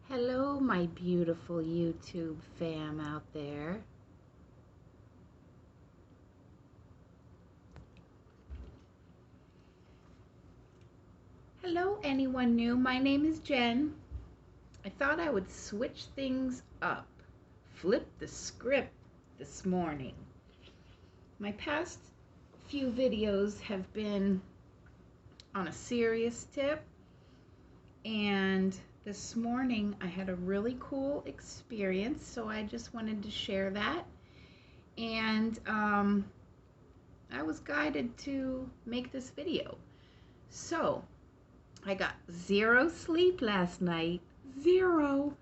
Hello, my beautiful YouTube fam out there. Hello, anyone new. My name is Jen. I thought I would switch things up, flip the script this morning. My past few videos have been on a serious tip, and this morning I had a really cool experience, so I just wanted to share that. And I was guided to make this video. So I got 0 sleep last night. 0.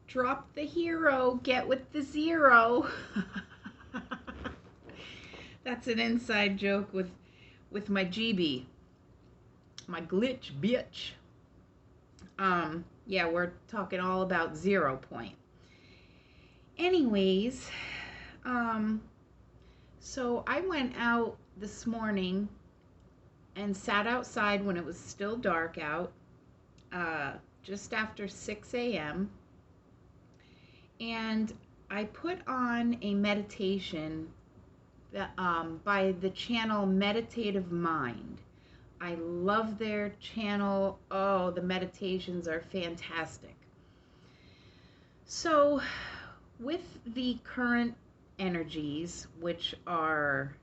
Drop the hero, get with the 0. That's an inside joke with my GB, my glitch bitch. Yeah, we're talking all about 0 point. Anyways, so I went out this morning and sat outside when it was still dark out, just after 6 a.m. And I put on a meditation that, by the channel Meditative Mind. I love their channel. Oh, the meditations are fantastic. So with the current energies, which are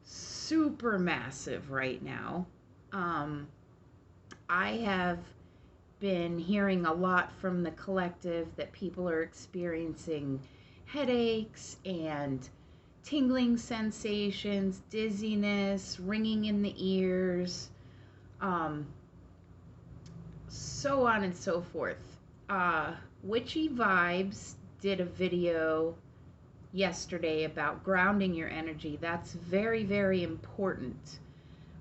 super massive right now, I have been hearing a lot from the collective that people are experiencing headaches and tingling sensations, dizziness, ringing in the ears, so on and so forth. Witchy Vibes did a video yesterday about grounding your energy. That's very, very important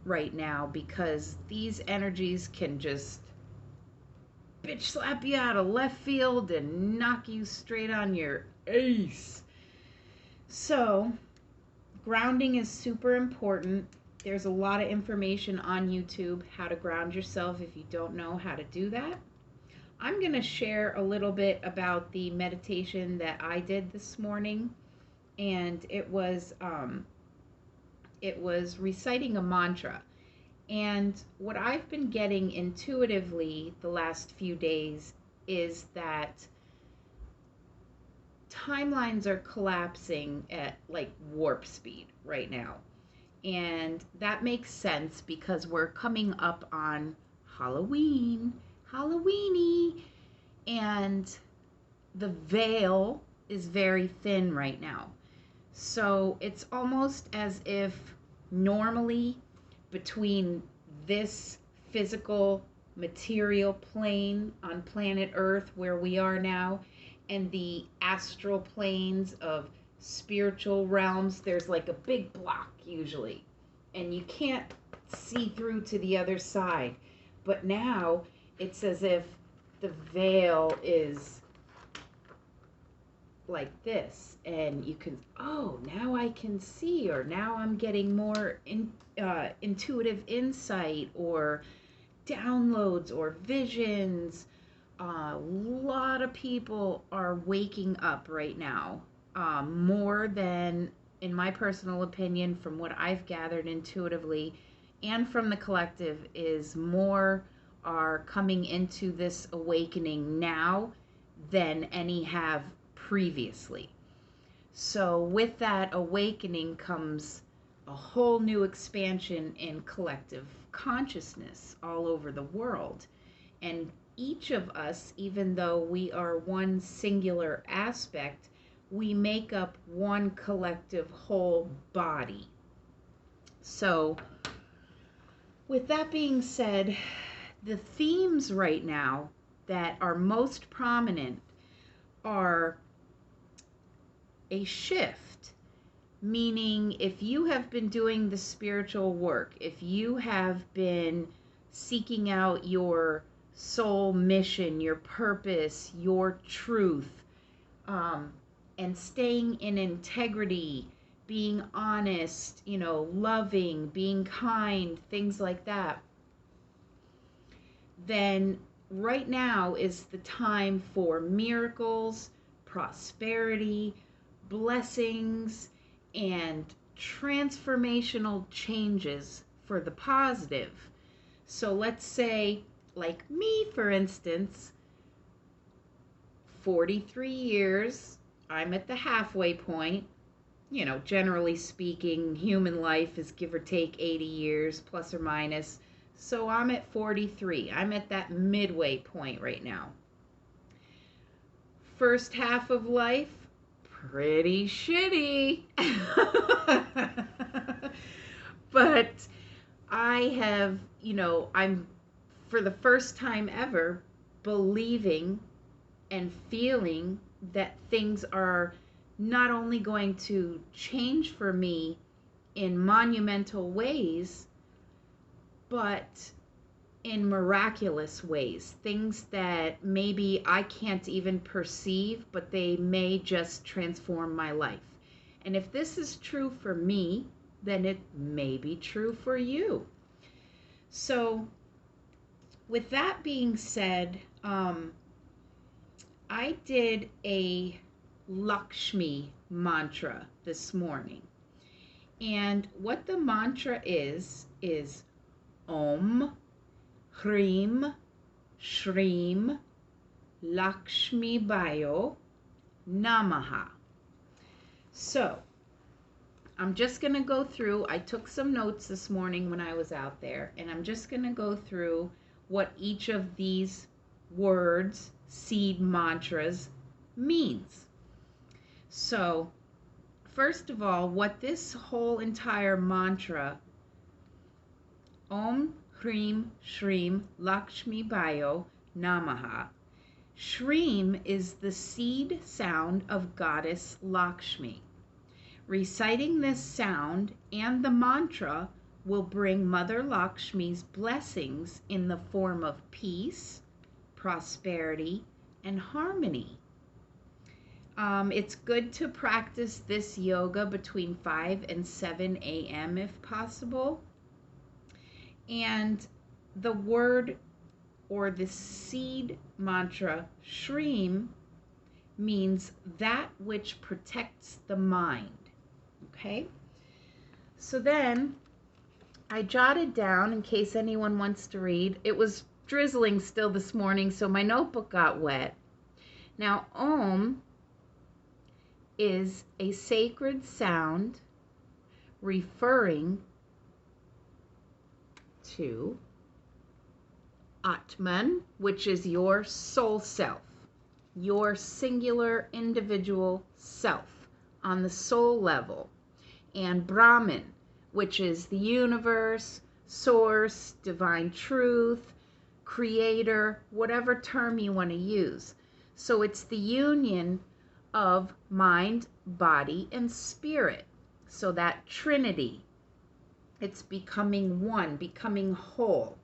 right now because these energies can just bitch slap you out of left field and knock you straight on your ace. So grounding is super important. There's a lot of information on YouTube how to ground yourself if you don't know how to do that. I'm going to share a little bit about the meditation that I did this morning, and it was reciting a mantra. And what I've been getting intuitively the last few days is that timelines are collapsing at like warp speed right now. And that makes sense because we're coming up on Halloween, Halloweeny, and the veil is very thin right now. So it's almost as if normally between this physical material plane on planet Earth where we are now and the astral planes of spiritual realms, there's like a big block usually, and you can't see through to the other side. But now it's as if the veil is like this, and you can, oh, now I can see, or now I'm getting more intuitive insight or downloads or visions. A lot of people are waking up right now, more than, in my personal opinion, from what I've gathered intuitively and from the collective, is more are coming into this awakening now than any have previously. So with that awakening comes a whole new expansion in collective consciousness all over the world. And each of us, even though we are one singular aspect, we make up one collective whole body. So with that being said, the themes right now that are most prominent are a shift, meaning if you have been doing the spiritual work, if you have been seeking out your soul mission, your purpose, your truth, and staying in integrity, being honest, loving, being kind, things like that, then right now is the time for miracles, prosperity, blessings, and transformational changes for the positive. So let's say, like me, for instance, 43 years, I'm at the halfway point. You know, generally speaking, human life is give or take 80 years, plus or minus. So I'm at 43. I'm at that midway point right now. First half of life, pretty shitty. But I have, I'm for the first time ever believing and feeling that things are not only going to change for me in monumental ways, but in miraculous ways. Things that maybe I can't even perceive, but they may just transform my life. And if this is true for me, then it may be true for you. So, with that being said, I did a Lakshmi mantra this morning. And what the mantra is Om Hrim Shrim Lakshmi Bayo Namaha. So, I'm just going to go through, I took some notes this morning when I was out there, and I'm just going to go through what each of these words, seed mantras, means. So, first of all, what this whole entire mantra, Om Hrim Shrim Lakshmi Bayo Namaha. Shrim is the seed sound of goddess Lakshmi. Reciting this sound and the mantra will bring Mother Lakshmi's blessings in the form of peace, prosperity, and harmony. It's good to practice this yoga between 5 and 7 a.m. if possible. And the word or the seed mantra, Shrim, means that which protects the mind. Okay? So then I jotted down, in case anyone wants to read, it was drizzling still this morning, so my notebook got wet. Now, Om is a sacred sound referring to Atman, which is your soul self, your singular individual self on the soul level, and Brahman, which is the universe, source, divine truth, creator, whatever term you want to use. So it's the union of mind, body, and spirit. So that trinity, it's becoming one, becoming whole.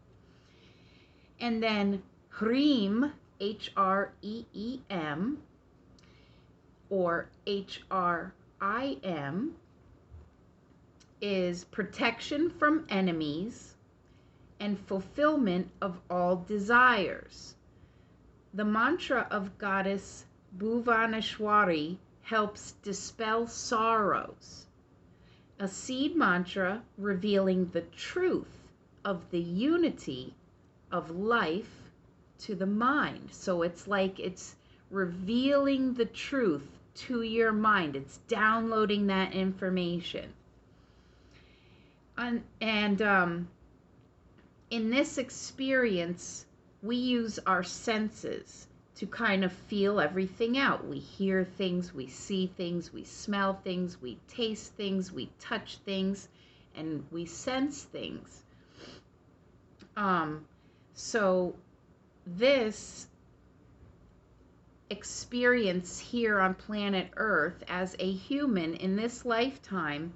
And then Hreem, H-R-E-E-M, or H-R-I-M, is protection from enemies and fulfillment of all desires. The mantra of goddess Bhuvaneshwari helps dispel sorrows. A seed mantra revealing the truth of the unity of life to the mind. So it's like it's revealing the truth to your mind. It's downloading that information. And in this experience, we use our senses to kind of feel everything out. We hear things, we see things, we smell things, we taste things, we touch things, and we sense things. So this experience here on planet Earth as a human in this lifetime,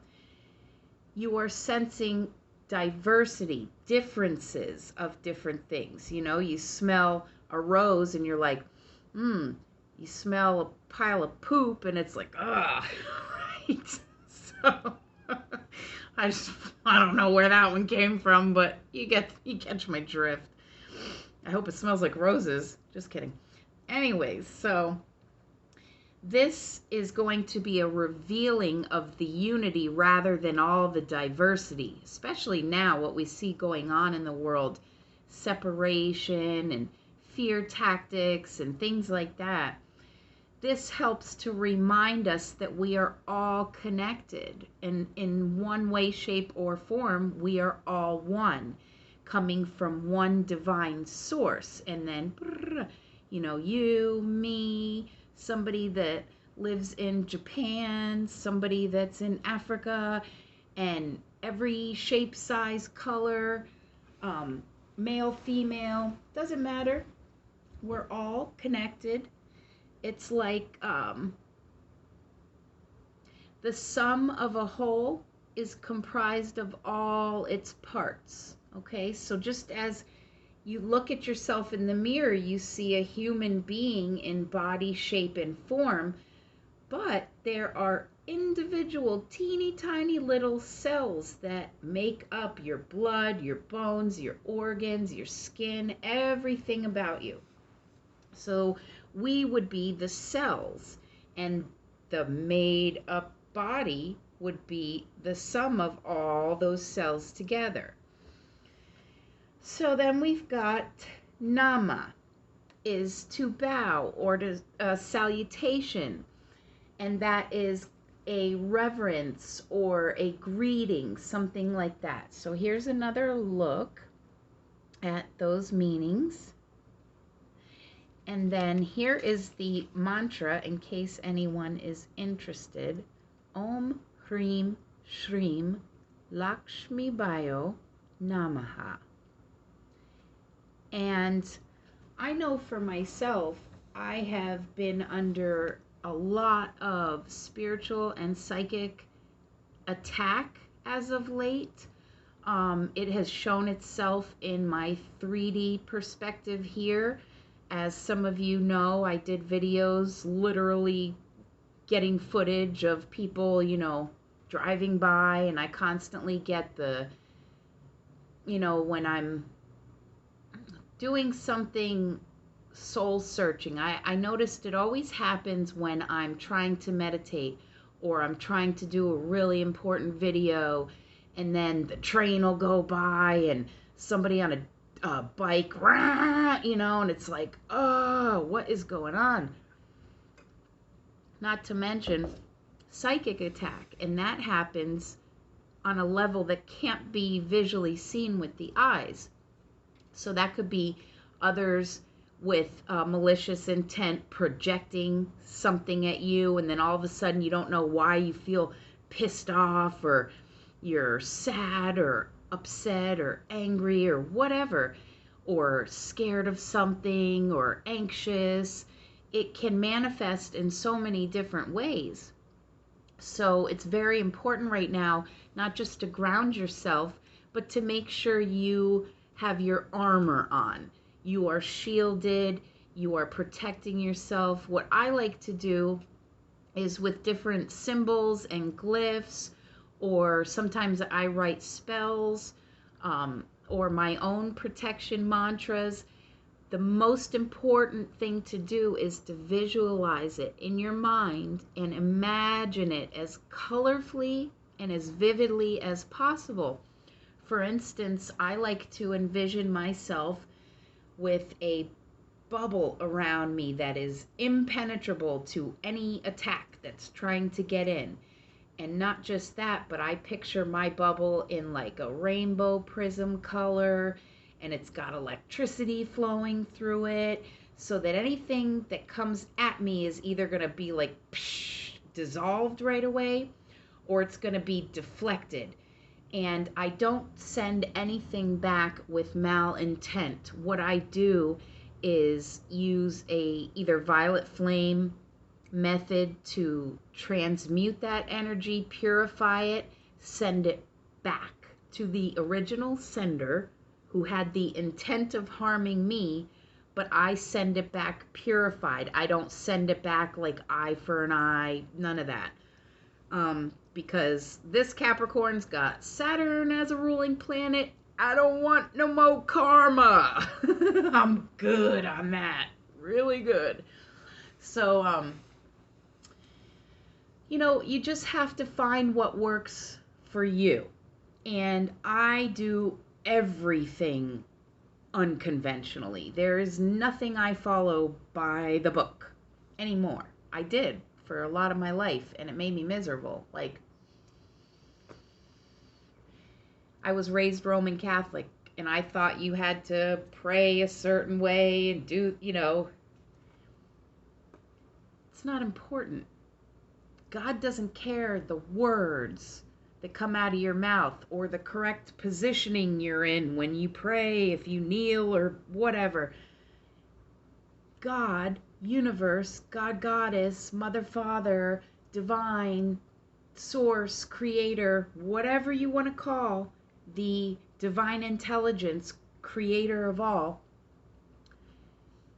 you are sensing diversity, differences of different things. You know, you smell a rose and you're like, you smell a pile of poop and it's like, ugh, right? So I don't know where that one came from, but you catch my drift. I hope it smells like roses. Just kidding. Anyways, so this is going to be a revealing of the unity rather than all the diversity, especially now what we see going on in the world, separation and fear tactics and things like that. This helps to remind us that we are all connected, and in one way, shape, or form, we are all one, coming from one divine source. And then, you, me, somebody that lives in Japan, somebody that's in Africa, and every shape, size, color, male, female, doesn't matter. We're all connected. It's like the sum of a whole is comprised of all its parts. Okay, so just as you look at yourself in the mirror, you see a human being in body, shape, and form, but there are individual teeny tiny little cells that make up your blood, your bones, your organs, your skin, everything about you. So we would be the cells, and the made up body would be the sum of all those cells together. So then we've got nama, is to bow or to salutation, and that is a reverence or a greeting, something like that. So here's another look at those meanings. And then here is the mantra in case anyone is interested. Om Hrim Shrim Lakshmi Bayo Namaha. And I know for myself, I have been under a lot of spiritual and psychic attack as of late. It has shown itself in my 3D perspective here. As some of you know, I did videos literally getting footage of people, driving by, and I constantly get the, when I'm doing something soul searching. I noticed it always happens when I'm trying to meditate or I'm trying to do a really important video, and then the train will go by and somebody on a bike, and it's like, oh, what is going on? Not to mention psychic attack, and that happens on a level that can't be visually seen with the eyes. So that could be others with malicious intent projecting something at you, and then all of a sudden you don't know why you feel pissed off, or you're sad or upset or angry or whatever, or scared of something or anxious. It can manifest in so many different ways. So it's very important right now, not just to ground yourself, but to make sure you have your armor on. You are shielded, you are protecting yourself. What I like to do is with different symbols and glyphs, or sometimes I write spells, or my own protection mantras. The most important thing to do is to visualize it in your mind and imagine it as colorfully and as vividly as possible. For instance, I like to envision myself with a bubble around me that is impenetrable to any attack that's trying to get in. And not just that, but I picture my bubble in like a rainbow prism color, and it's got electricity flowing through it, so that anything that comes at me is either going to be like psh, dissolved right away, or it's going to be deflected. And I don't send anything back with malintent. What I do is use a either violet flame method to transmute that energy, purify it, send it back to the original sender who had the intent of harming me, but I send it back purified. I don't send it back like eye for an eye, none of that. Because this Capricorn's got Saturn as a ruling planet. I don't want no more karma. I'm good on that. Really good. So, you just have to find what works for you. And I do everything unconventionally. There is nothing I follow by the book anymore. I did for a lot of my life, and it made me miserable. Like, I was raised Roman Catholic, and I thought you had to pray a certain way and do, it's not important. God doesn't care the words that come out of your mouth or the correct positioning you're in when you pray, if you kneel or whatever. God, universe, God, goddess, mother, father, divine, source, creator, whatever you want to call the divine intelligence, creator of all,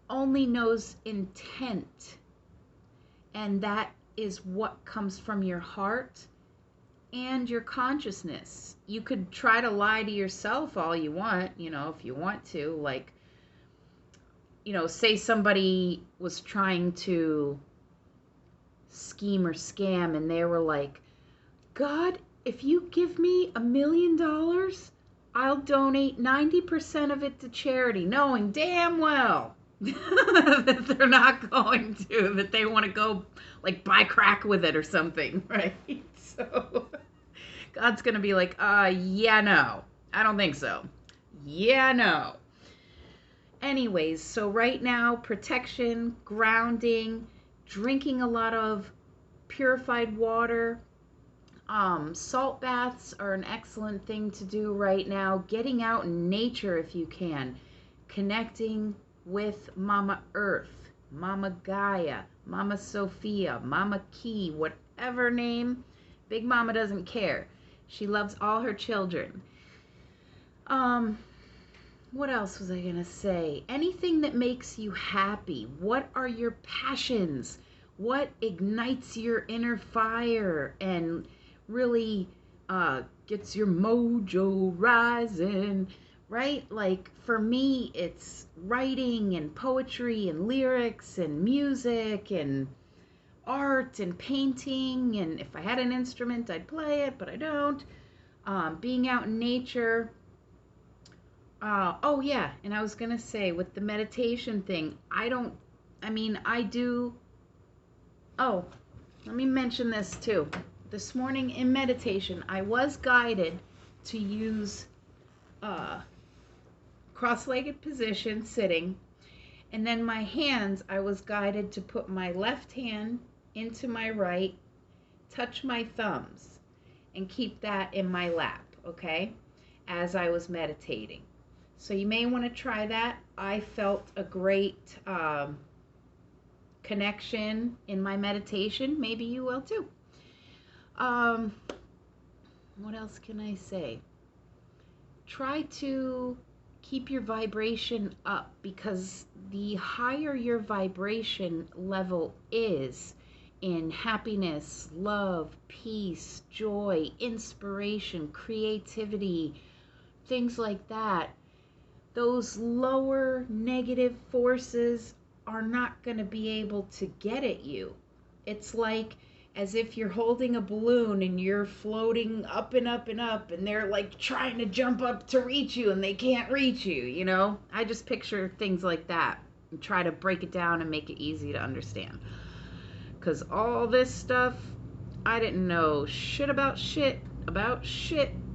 only knows intent. And that is what comes from your heart and your consciousness. You could try to lie to yourself all you want, if you want to. Like, say somebody was trying to scheme or scam and they were like, God, if you give me $1 million, I'll donate 90% of it to charity, knowing damn well that they're not going to, that they want to go like buy crack with it or something, right? So God's going to be like, yeah, no, I don't think so. Yeah, no. Anyways, so right now, protection, grounding, drinking a lot of purified water, salt baths are an excellent thing to do right now. Getting out in nature if you can. Connecting with Mama Earth, Mama Gaia, Mama Sophia, Mama Key, whatever name. Big Mama doesn't care. She loves all her children. What else was I going to say? Anything that makes you happy. What are your passions? What ignites your inner fire and really gets your mojo rising, right? Like for me, it's writing and poetry and lyrics and music and art and painting. And if I had an instrument, I'd play it, but I don't. Being out in nature. Oh yeah, and I was going to say with the meditation thing, I do. Oh, let me mention this too. This morning in meditation, I was guided to use cross-legged position, sitting, and then my hands, I was guided to put my left hand into my right, touch my thumbs, and keep that in my lap, okay, as I was meditating. So you may want to try that. I felt a great connection in my meditation. Maybe you will too. What else can I say? Try to keep your vibration up, because the higher your vibration level is in happiness, love, peace, joy, inspiration, creativity, things like that, those lower negative forces are not going to be able to get at you. It's like as if you're holding a balloon and you're floating up and up and up, and they're like trying to jump up to reach you and they can't reach you, I just picture things like that and try to break it down and make it easy to understand. Because all this stuff, I didn't know shit about shit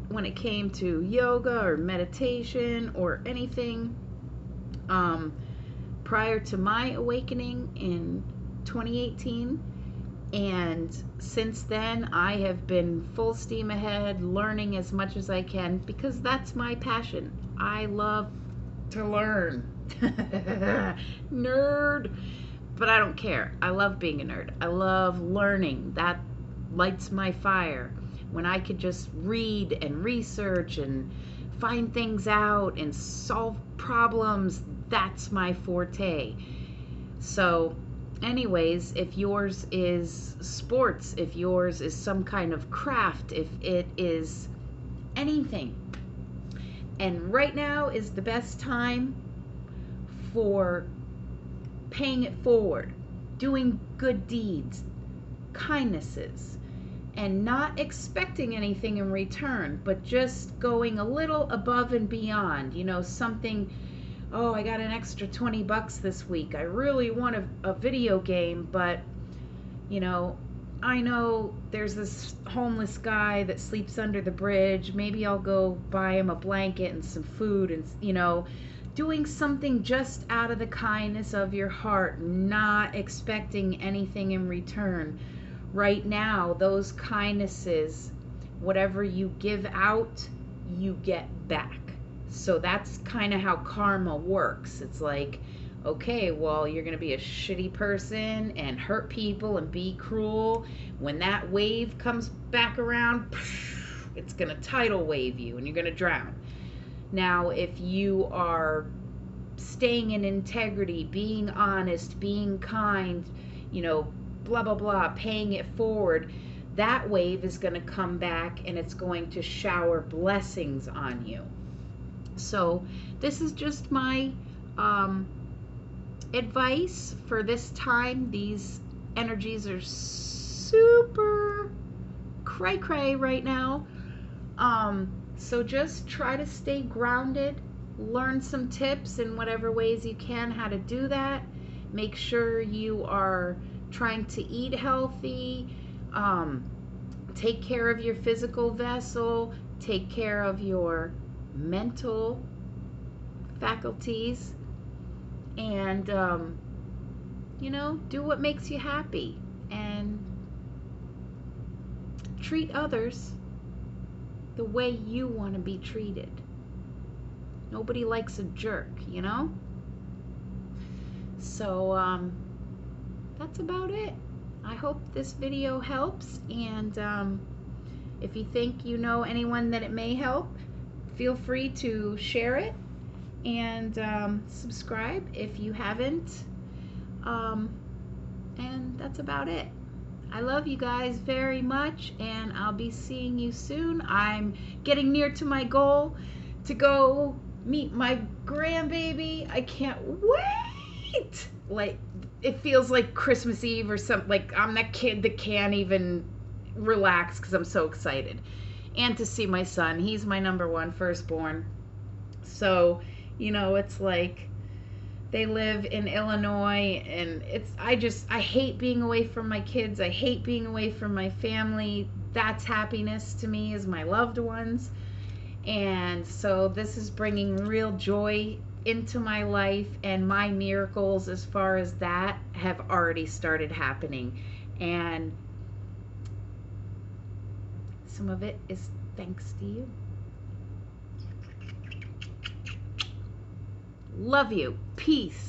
when it came to yoga or meditation or anything prior to my awakening in 2018. And since then, I have been full steam ahead, learning as much as I can, because that's my passion. I love to learn. Nerd. But I don't care. I love being a nerd. I love learning. That lights my fire. When I could just read and research and find things out and solve problems, that's my forte. So anyways, if yours is sports, if yours is some kind of craft, if it is anything, And right now is the best time for paying it forward, doing good deeds, kindnesses, and not expecting anything in return, but just going a little above and beyond. You know, something, oh, I got an extra 20 bucks this week. I really want a video game, but, you know, I know there's this homeless guy that sleeps under the bridge. Maybe I'll go buy him a blanket and some food, and, you know, doing something just out of the kindness of your heart, not expecting anything in return. Right now, those kindnesses, whatever you give out, you get back. So that's kind of how karma works. It's like, okay, well, you're going to be a shitty person and hurt people and be cruel. When that wave comes back around, it's going to tidal wave you and you're going to drown. Now, if you are staying in integrity, being honest, being kind, you know, blah, blah, blah, paying it forward, that wave is going to come back and it's going to shower blessings on you. So this is just my advice for this time. These energies are super cray cray right now. So just try to stay grounded, learn some tips in whatever ways you can how to do that. Make sure you are trying to eat healthy, take care of your physical vessel, take care of your mental faculties, and you know, do what makes you happy and treat others the way you want to be treated. Nobody likes a jerk, you know? So that's about it. I hope this video helps, and if you think you know anyone that it may help, feel free to share it, and subscribe if you haven't, and that's about it. I love you guys very much, and I'll be seeing you soon. I'm getting near to my goal to go meet my grandbaby. I can't wait. Like, it feels like Christmas Eve or something. Like, I'm that kid that can't even relax because I'm so excited. And to see my son. He's my number one firstborn. So, you know, it's like they live in Illinois, and I hate being away from my kids. I hate being away from my family. That's happiness to me, is my loved ones. And so this is bringing real joy into my life, and my miracles as far as that have already started happening. And some of it is thanks to you. Love you. Peace.